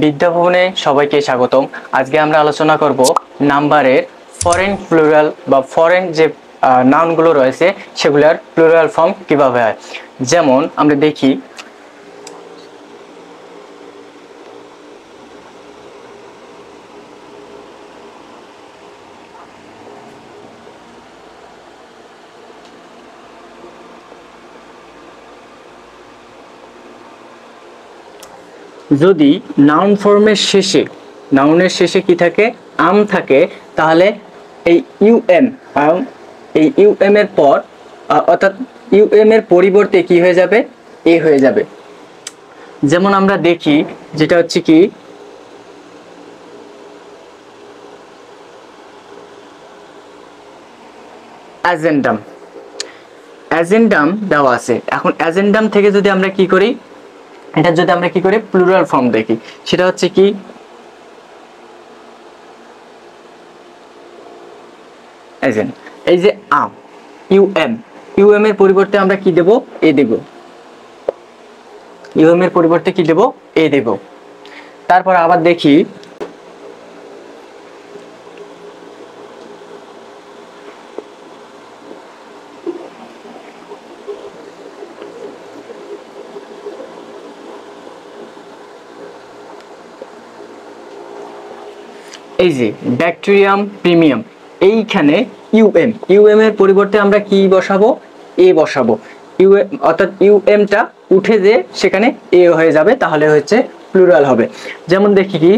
বিদ্যাভবনে সবাইকে স্বাগতম। আজকে আমরা আলোচনা করব নাম্বারের ফরেন প্লুরাল বা ফরেন যে নাউনগুলো রয়েছে সেগুলোর প্লুরাল ফর্ম কিভাবে হয়। যেমন আমরা দেখি, যদি নাউনের শেষে কি থাকে, আম থাকে, তাহলে এই ইউএম এর পর অর্থাৎ ইউএম এর পরিবর্তে কি হয়ে যাবে, এ হয়ে যাবে। যেমন আমরা দেখি, যেটা হচ্ছে কি অ্যাজেন্ডাম দেওয়া আছে। এখন অ্যাজেন্ডাম থেকে যদি আমরা কি করি, এটা যদি আমরা কি করি প্লুরাল ফর্ম দেখি, সেটা হচ্ছে কি এজেন্ট। এই যে আম, ইউএম এর পরিবর্তে আমরা কি দেব, এ দেব। ইউএম এর পরিবর্তে কি দেব, এ দেব। তারপর আবার দেখি, এই যে ব্যাকটেরিয়াম প্রিমিয়াম, এইখানে ইউএম এর পরিবর্তে আমরা কি বসাবো, এ বসাবো। ইউএম অর্থাৎ ইউএমটা উঠে যে সেখানে এ হয়ে যাবে, তাহলে হচ্ছে প্লুরাল হবে। যেমন দেখি কি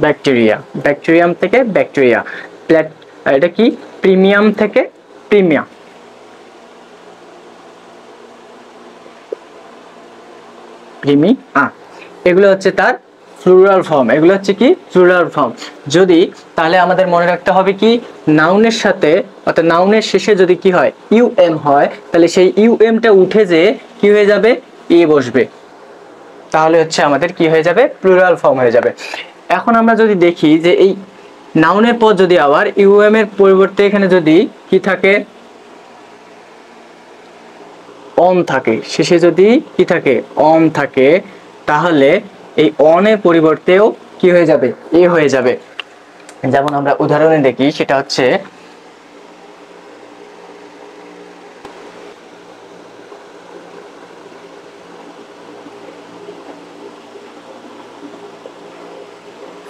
ব্যাকটেরিয়াম থেকে ব্যাকটেরিয়া, এটা কি প্রিমিয়াম থেকে প্রিমিয়া, এগুলো হচ্ছে তার প্লুরাল ফর্ম। এগুলো হচ্ছে কি প্লুরাল ফর্ম। যদি তাহলে আমাদের মনে রাখতে হবে কি, নাউনের সাথে অর্থাৎ নাউনের শেষে যদি কি হয়, ইউএম হয়, তাহলে সেই ইউএমটা উঠে যে কি হয়ে যাবে, এ বসবে, তাহলে হচ্ছে আমাদের কি হয়ে যাবে, প্লুরাল ফর্ম হয়ে যাবে। এখন আমরা যদি দেখি যে এই নাউনের পর যদি আবার ইউএম এর পরিবর্তে এখানে যদি কি থাকে, অন থাকে, শেষে যদি কি থাকে, অন থাকে, তাহলে এই অনের পরিবর্তেও কি হয়ে যাবে, এ হয়ে যাবে। যেমন আমরা উদাহরণে দেখি, সেটা হচ্ছে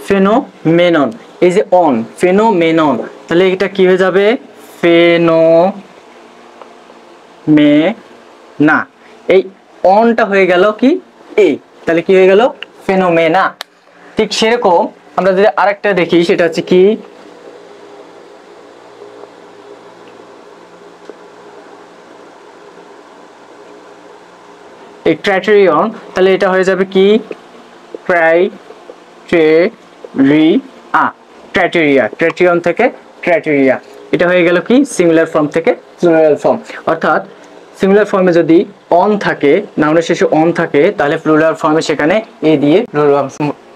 ফেনোমেনন। এই যে অন, ফেনোমেনন, তাহলে এটা কি হয়ে যাবে, ফেনোমেনা। এই অনটা হয়ে গেল কি এ, তাহলে কি হয়ে গেল, ফেনোমেনা। ঠিক সেরকম আমরা যদি আরেকটা দেখি, সেটা হচ্ছে কি এই ক্রাইটেরিয়ন, তাহলে এটা হয়ে যাবে কি ক্রাইটেরিয়ন থেকে ক্রাইটেরিয়া, এটা হয়ে গেল কি সিঙ্গুলার ফর্ম থেকে প্লুরাল ফর্ম। অর্থাৎ সিঙ্গুলার ফর্মে যদি অন থাকে, নাউনের শেষে অন থাকে, তাহলে প্লুরাল ফর্মে সেখানে এ দিয়ে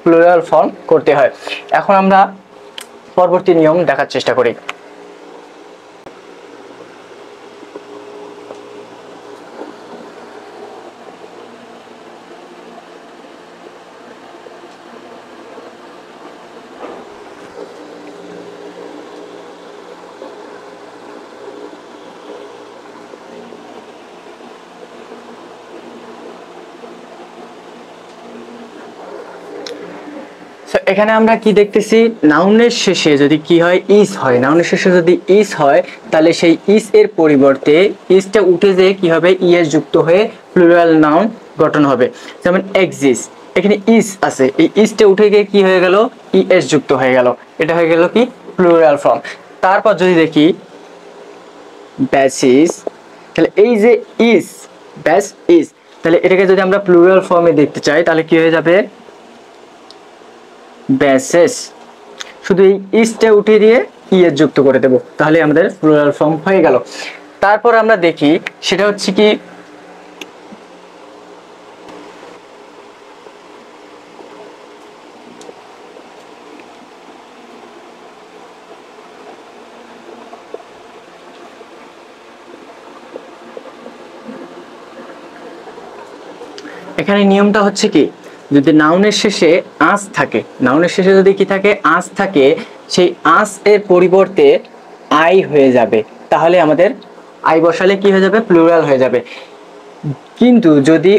প্লুরাল ফর্ম করতে হয়। এখন আমরা পরবর্তী নিয়ম দেখার চেষ্টা করি। এখানে আমরা কি দেখতেছি, নাউনের শেষে যদি কি হয়, ইস হয়, নাউনের শেষে যদি ইস হয়, তাহলে সেই ইস এর পরিবর্তে ইসটা উঠে যেয়ে কি হবে, ইএস যুক্ত হয়ে প্লুরাল নাউন গঠন হবে। যেমন এক্সিস্ট, এখানে ইস আছে, এই ইসটা উঠে গিয়ে কি হয়ে গেল, ইএস যুক্ত হয়ে গেল, এটা হয়ে গেল কি প্লুরাল ফর্ম। তারপর যদি দেখি ব্যাসিস, তাহলে এই যে ইস, ব্যাস ইস, তাহলে এটাকে যদি আমরা প্লুরাল ফর্মে দেখতে চাই, তাহলে কি হয়ে যাবে, ব্যাসেস। শুধু এই ইসটা উঠিয়ে দিয়ে ইএস যুক্ত করে দেব, তাহলে আমাদের প্লুরাল ফর্ম হয়ে গেল। তারপর আমরা দেখি, সেটা হচ্ছে কি এখানে নিয়মটা হচ্ছে কি, যদি নাউনের শেষে আস থাকে, নাউনের শেষে যদি কি থাকে, আস থাকে, সেই আস এর পরিবর্তে আই হয়ে যাবে, তাহলে আমাদের আই বসালে কি হয়ে যাবে, প্লুরাল হয়ে যাবে। কিন্তু যদি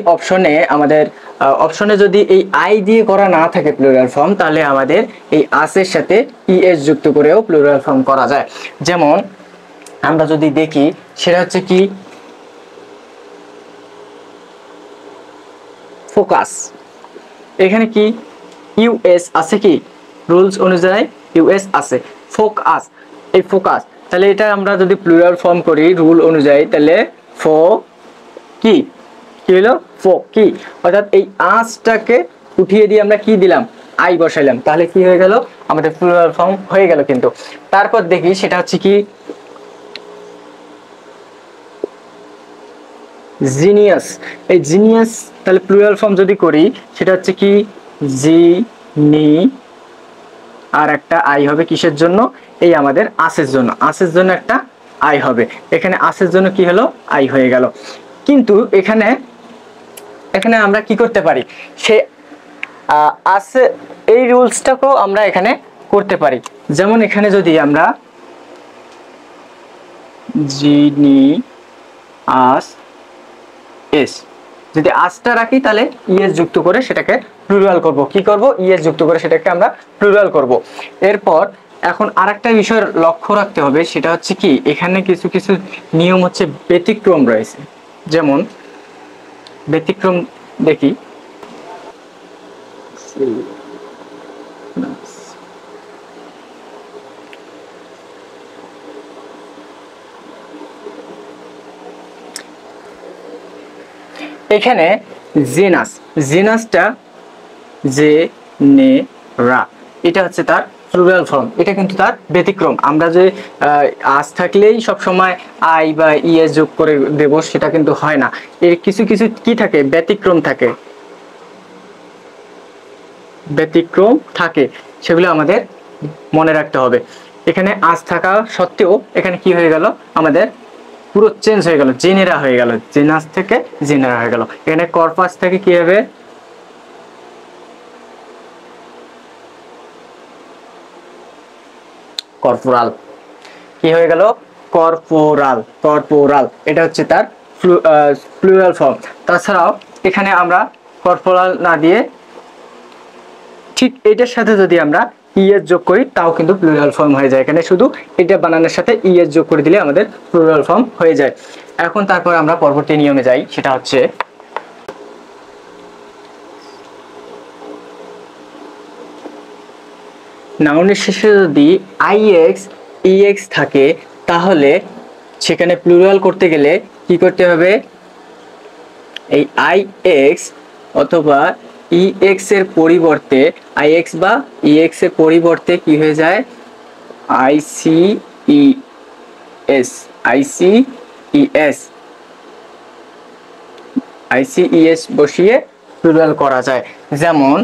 অপশনে যদি এই আই দিয়ে করা না থাকে প্লুরাল ফর্ম, তাহলে আমাদের এই আসের সাথে ইএস যুক্ত করেও প্লুরাল ফর্ম করা যায়। যেমন আমরা যদি দেখি সেটা হচ্ছে কি, ফোকাস, এখানে কি ইউএস আছে, কি রুলস অনুযায়ী ইউএস আছে, ফোকাস, এই ফোকাস, তাহলে এটা আমরা যদি প্লুরাল ফর্ম করি রুল অনুযায়ী, তাহলে ফো কি কি হলো, ফো কি, অর্থাৎ এই আঁচটাকে উঠিয়ে দিয়ে আমরা কি দিলাম, আই বসাইলাম, তাহলে কি হয়ে গেল, আমাদের প্লুরাল ফর্ম হয়ে গেল। কিন্তু তারপর দেখি সেটা হচ্ছে কি, জিনিয়াস, এই জিনিয়াস তাহলে প্লুরাল ফর্ম যদি করি সেটা হচ্ছে কি, জি নি আর একটা আই হবে, কিসের জন্য, এই আমাদের আসের জন্য, আসের জন্য একটা আই হবে, এখানে আসের জন্য কি হলো, আই হয়ে গেল। কিন্তু এখানে আমরা কি করতে পারি, সে আসে, এই রুলসটাকেও আমরা এখানে করতে পারি। যেমন এখানে যদি আমরা জিনি আস এস, যদি আসটা রাখি তাহলে ইএস যুক্ত করে সেটাকে প্লুরাল করব, কি করব, ইএস যুক্ত করে সেটাকে আমরা প্লুরাল করব। এরপর এখন আরেকটা বিষয় লক্ষ্য রাখতে হবে, সেটা হচ্ছে কি, এখানে কিছু কিছু নিয়ম হচ্ছে ব্যতিক্রম রয়েছে। যেমন ব্যতিক্রম দেখি, এখানে জেনাস, জেনাসটা জে নে রা, এটা হচ্ছে তার প্লুরাল ফর্ম, এটা কিন্তু তার ব্যতিক্রম। আমরা যে আস থাকলেই সব সময় আই বা ইএস যোগ করে দেব সেটা কিন্তু হয় না, এর কিছু কিছু কি থাকে, ব্যতিক্রম থাকে, ব্যতিক্রম থাকে, সেগুলো আমাদের মনে রাখতে হবে। এখানে আস থাকা সত্ত্বেও এখানে কি হয়ে গেল, আমাদের পুরো চেঞ্জ হয়ে গেল, জেনেরা হয়ে গেল, জেনাস থেকে জেনেরা হয়ে গেল। এখানে কর্পাস থেকে কি হবে, কর্পোরাল, কি হয়ে গেল, কর্পোরাল, কর্পোরাল, এটা হচ্ছে তার প্লুরাল ফর্ম। তাছাড়াও এখানে আমরা কর্পোরাল না দিয়ে ঠিক এটার সাথে যদি আমরা ইএস যোগ করি তাও কিন্তু প্লুরাল ফর্ম হয়ে যায়। এখানে শুধু এটা বানানোর সাথে ইএস যোগ করে দিলে আমাদের প্লুরাল ফর্ম হয়ে যায়। এখন তারপর আমরা পরবর্তী নিয়মে যাই, সেটা হচ্ছে নাউনের শেষে যদি আইএক্স ইএক্স থাকে, তাহলে সেখানে প্লুরাল করতে গেলে কি করতে হবে, এই আইএক্স অথবা ইএক্স এর পরিবর্তে, আইএক্স বা ইএক্স এর পরিবর্তে কি হয়ে যায়, আইসিইএস, আইসিইএস, আইসিইএস বসিয়ে প্লুরাল করা যায়। যেমন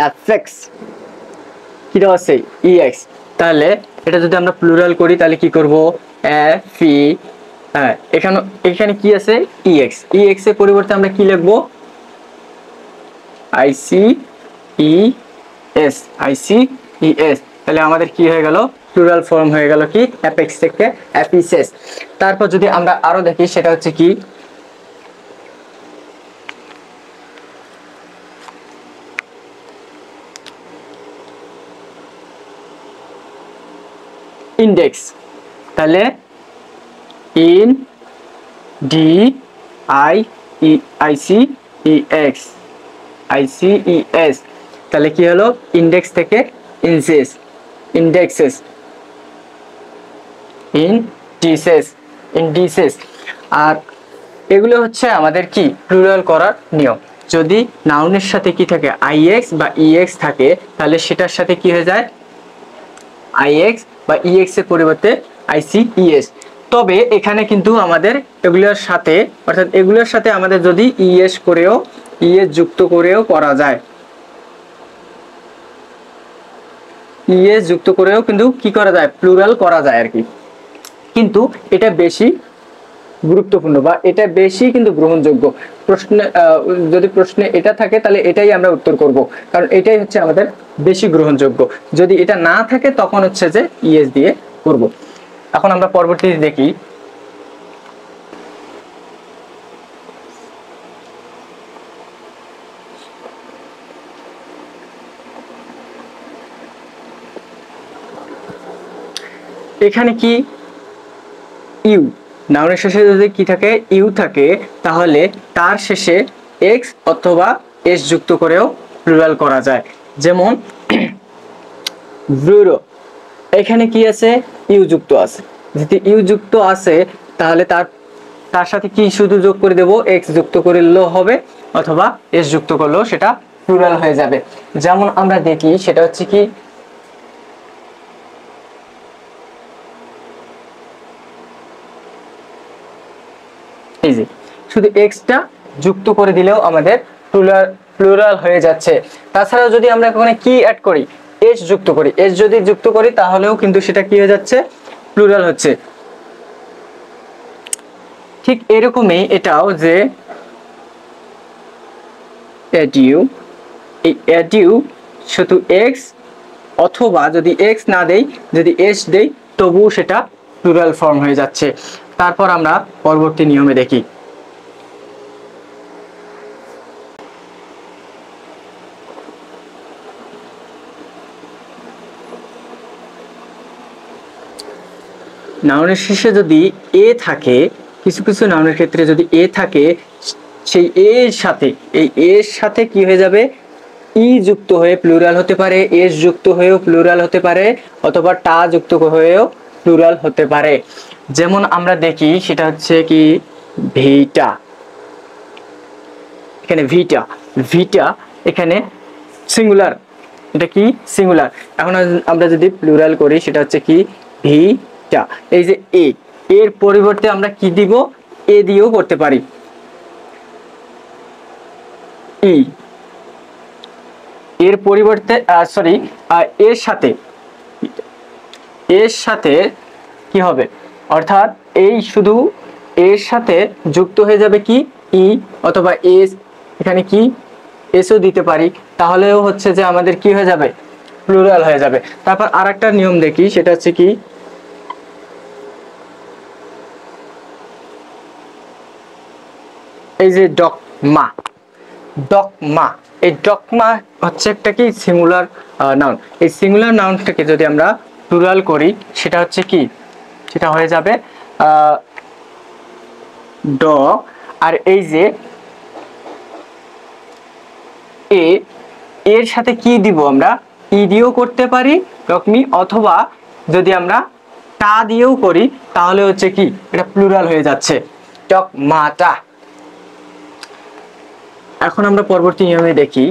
এফএক্স কি দেওয়া আছে, ইএক্স, তাহলে এটা যদি আমরা প্লুরাল করি তাহলে কি করব, এফি, হ্যাঁ এখানে কি আছে, ইএক্স, ইএক্স এর পরিবর্তে আমরা কি লিখব, আইসিইএস, আইসিইএস, তাহলে আমাদের কি হয়ে গেল, প্লুরাল ফর্ম হয়ে গেল কি, অ্যাপেক্স থেকে অ্যাপিসেস। তারপর যদি আমরা আরো দেখি সেটা হচ্ছে কি, ইন্ডেক্স, তাহলে in D I E I C E X, I C E S, তাহলে কি হলো, ইন্ডেক্স থেকে ইনসেস, ইন্ডেক্সেস, ইনডিসেস, ইনডিসেস। আর এগুলো হচ্ছে আমাদের কি প্লুরাল করার নিয়ম। যদি নাউনের সাথে কি থাকে, আইএক্স বা ইএক্স থাকে, তাহলে সেটার সাথে কি হয়ে যায়, আইএক্স বা ইএক্স এর পরিবর্তে আইসিইএস। তবে এখানে কিন্তু আমাদের এগুলোর সাথে, অর্থাৎ এগুলোর সাথে আমাদের যদি ইএস করেও, ইএস যুক্ত করেও করা যায়, ইএস যুক্ত করেও কিন্তু কি করা যায়, প্লুরাল করা যায় আর কি। কিন্তু এটা বেশি গুরুত্বপূর্ণ বা এটা বেশি কিন্তু গ্রহণযোগ্য। প্রশ্নে যদি প্রশ্নে এটা থাকে তাহলে এটাই আমরা উত্তর করব, কারণ এটাই হচ্ছে আমাদের বেশি গ্রহণযোগ্য। যদি এটা না থাকে তখন হচ্ছে যে ইএস দিয়ে করব। এখন আমরা পরবর্তীতে দেখি এখানে কি ইউ, নাউনের শেষে যদি কি থাকে ইউ থাকে, তাহলে তার শেষে এক্স অথবা এস যুক্ত করেও প্লুরাল করা যায়। যেমন ব্রুরো, এখানে কি আছে ইউ যুক্ত আছে, যদি ইউ যুক্ত আছে তাহলে তার সাথে কি শুধু যোগ করে দেব, এক্স যুক্ত করলেও হবে অথবা এস যুক্ত করলেও সেটা প্লুরাল হয়ে যাবে। যেমন আমরা দেখি সেটা হচ্ছে কি এই যে শুধু এক্সটা যুক্ত করে দিলেও আমাদের প্লুরাল হয়ে যাচ্ছে। তাছাড়াও যদি আমরা এখানে কি অ্যাড করি, এস যুক্ত করি, এস যদি যুক্ত করি তাহলেও কিন্তু সেটা কি হয়ে যাচ্ছে, প্লুরাল হচ্ছে। ঠিক এরকমই এটাও যে এডিউ, এই এডিউ শুধু এক্স অথবা যদি এক্স না দেই, যদি এস দেই তবুও সেটা প্লুরাল ফর্ম হয়ে যাচ্ছে। তারপর আমরা পরবর্তী নিয়মে দেখি নাউনের শেষে যদি এ থাকে, কিছু কিছু নাউনের ক্ষেত্রে যদি এ থাকে, সেই এর সাথে এই এর সাথে কি হয়ে যাবে, ই যুক্ত হয়ে প্লুরাল হতে পারে, এস যুক্ত হয়েও প্লুরাল হতে পারে অথবা টা যুক্ত হয়েও প্লুরাল হতে পারে। যেমন আমরা দেখি সেটা হচ্ছে কি ভিটা, এখানে ভিটা, ভিটা এখানে সিঙ্গুলার, এটা কি সিঙ্গুলার। এখন আমরা যদি প্লুরাল করি সেটা হচ্ছে কি ভিটা। এই যে এ, এর পরিবর্তে আমরা কি দিব, এ দিয়েও করতে পারি, ই এর পরিবর্তে সরি এর সাথে, এর সাথে কি হবে, অর্থাৎ এই শুধু এর সাথে যুক্ত হয়ে যাবে কি ই অথবা এস, এখানে কি এসও দিতে পারি, তাহলেও হচ্ছে যে আমাদের কি হয়ে যাবে, প্লুরাল হয়ে যাবে। তারপর আরেকটা নিয়ম দেখি সেটা হচ্ছে কি এই যে ডকমা, ডকমা, এই ডকমা হচ্ছে একটা কি সিঙ্গুলার নাউন। এই সিঙ্গুলার নাউনটাকে যদি আমরা প্লুরাল করি সেটা হচ্ছে কি, সেটা হয়ে যাবে ড, আর এই যে এ, এর সাথে কি দিব আমরা, ই দিয়েও করতে পারি ডকমি, অথবা যদি আমরা টা দিয়েও করি তাহলে হচ্ছে কি এটা প্লুরাল হয়ে যাচ্ছে, ডকমাটা। এখন আমরা পরবর্তী নিয়মে দেখি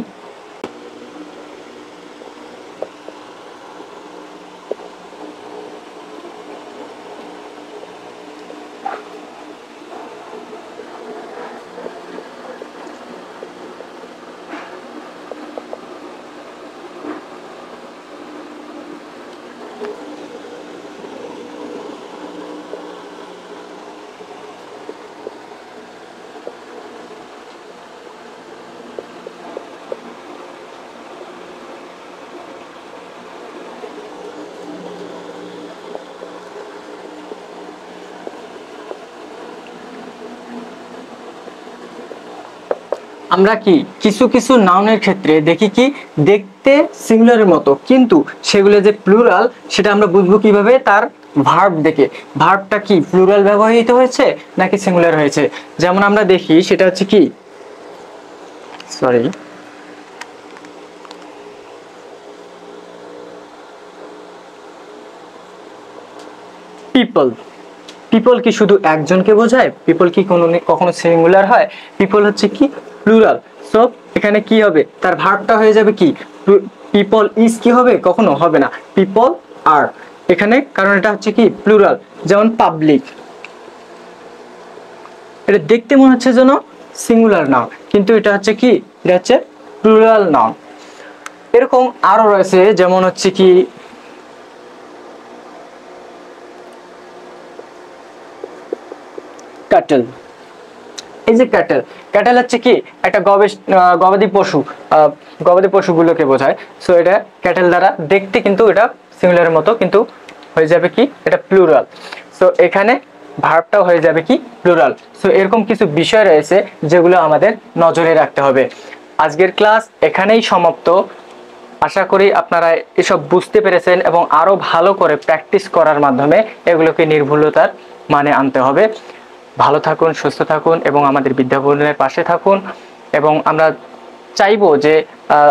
আমরা কি কিছু কিছু নাউনের ক্ষেত্রে দেখি কি দেখতে সিঙ্গুলারের মতো, কিন্তু সেগুলো যে প্লুরাল সেটা আমরা বুঝবো কিভাবে, তার ভার্ব দেখে, ভার্বটা কি প্লুরাল ব্যবহৃত হয়েছে নাকি সিঙ্গুলার হয়েছে। যেমন আমরা দেখি সেটা হচ্ছে কি সরি পিপল, পিপল কি শুধু একজনকে বোঝায়, পিপল কি কখনো সিঙ্গুলার হয়, পিপল হচ্ছে কি প্লুরাল। সো এখানে কি হবে, তার ভার্বটা হয়ে যাবে কি পিপল ইজ, কি হবে কখনো হবে না, পিপল আর, এখানে কারণ এটা হচ্ছে কি প্লুরাল। যেমন পাবলিক, এটা দেখতে মনে হচ্ছে যেন সিঙ্গুলার নাউন কিন্তু এটা হচ্ছে কি, এটা হচ্ছে প্লুরাল নাউন। এরকম আরো রয়েছে, যেমন হচ্ছে কি ক্যাটেল। এই যে ক্যাটেল, ক্যাটেল হচ্ছে কি একটা গবাদি পশু, গবাদি পশুগুলোকে বোঝায়। সো এটা ক্যাটেল দ্বারা দেখতে কিন্তু এটা সিমিলারের মতো, কিন্তু হয়ে যাবে কি এটা প্লুরাল। সো এখানে ভার্বটাও হয়ে যাবে কি প্লুরাল। সো এরকম কিছু বিষয় রয়েছে যেগুলো আমাদের নজরে রাখতে হবে। আজকের ক্লাস এখানেই সমাপ্ত। আশা করি আপনারা এসব বুঝতে পেরেছেন এবং আরো ভালো করে প্র্যাকটিস করার মাধ্যমে এগুলোকে নির্ভুলতার মানে আনতে হবে। ভালো থাকুন, সুস্থ থাকুন এবং আমাদের বিদ্যাভবনের পাশে থাকুন। এবং আমরা চাইবো যে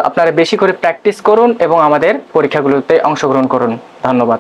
আপনারা বেশি করে প্র্যাকটিস করুন এবং আমাদের পরীক্ষাগুলোতে অংশগ্রহণ করুন। ধন্যবাদ।